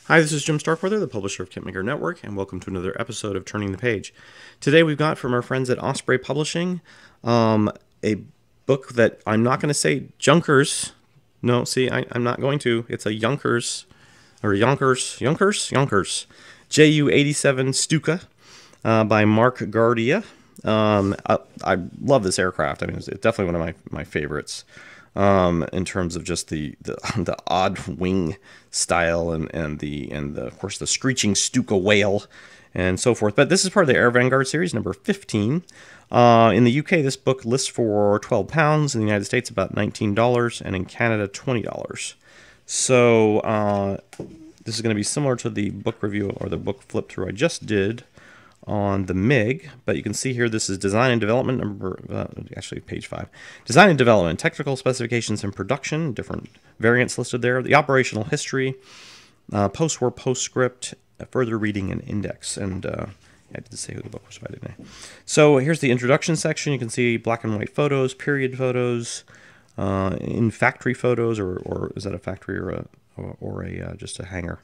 Hi, this is Jim Starkweather, the publisher of KitMaker Network, and welcome to another episode of Turning the Page. Today we've got from our friends at Osprey Publishing a book that I'm not going to say Junkers. No, see, I'm not going to. It's a Junkers, or Yonkers, JU-87 Stuka by Mark Guardia. I love this aircraft. I mean, it's definitely one of my favorites. In terms of just the odd wing style and of course the screeching Stuka whale and so forth. But this is part of the Air Vanguard series, number 15. In the UK, this book lists for £12. In the United States, about $19, and in Canada, $20. So this is going to be similar to the book review or the book flip through I just did on the MiG, but you can see here this is design and development number, actually page 5. Design and development, technical specifications and production, different variants listed there. The operational history, post-war postscript, further reading and index. And I did say who the book was by, didn't I? So here's the introduction section. You can see black and white photos, period photos, in factory photos, or is that a factory or a just a hangar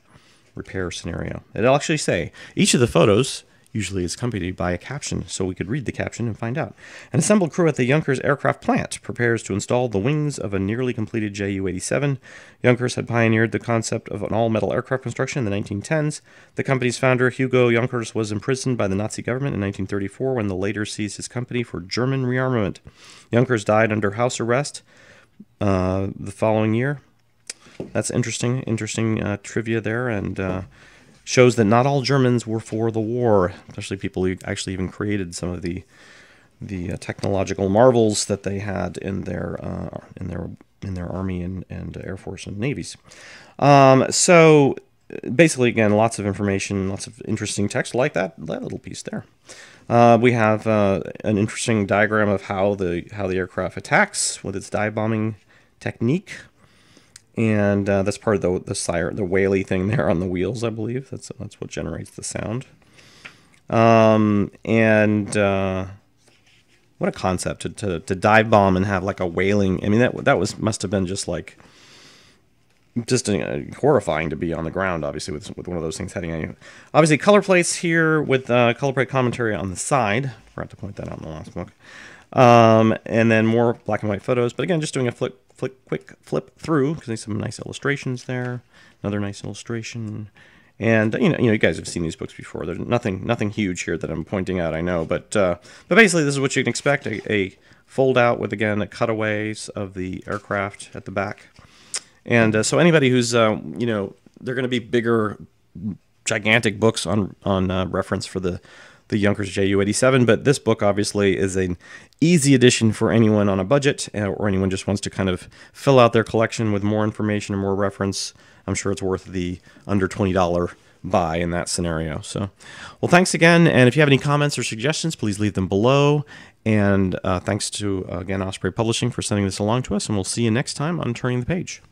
repair scenario? It'll actually say each of the photos usually is accompanied by a caption, so we could read the caption and find out. An assembled crew at the Junkers aircraft plant prepares to install the wings of a nearly completed Ju-87. Junkers had pioneered the concept of an all-metal aircraft construction in the 1910s. The company's founder, Hugo Junkers, was imprisoned by the Nazi government in 1934 when the later seized his company for German rearmament. Junkers died under house arrest the following year. That's interesting trivia there, and shows that not all Germans were for the war, especially people who actually even created some of the technological marvels that they had in their army and air force and navies. So basically, again, lots of information, lots of interesting text like that little piece there. We have an interesting diagram of how the aircraft attacks with its dive bombing technique. And that's part of the whaley thing there on the wheels, I believe. That's what generates the sound. What a concept to dive bomb and have like a wailing. I mean, that must have been just horrifying to be on the ground, obviously, with one of those things heading at you. Obviously, color plates here with color plate commentary on the side. Forgot to point that out in the last book. And then more black and white photos. But again, just doing a quick flip through because there's some nice illustrations there. Another nice illustration. And you guys have seen these books before. There's nothing huge here that I'm pointing out, I know. But basically, this is what you can expect: a fold out with again cutaways of the aircraft at the back. And so anybody who's they're going to be bigger, gigantic books on reference for the Junkers Ju-87, but this book obviously is an easy addition for anyone on a budget or anyone just wants to kind of fill out their collection with more information and more reference. I'm sure it's worth the under $20 buy in that scenario. So, well, thanks again, and if you have any comments or suggestions, please leave them below. And thanks to, again, Osprey Publishing for sending this along to us, and we'll see you next time on Turning the Page.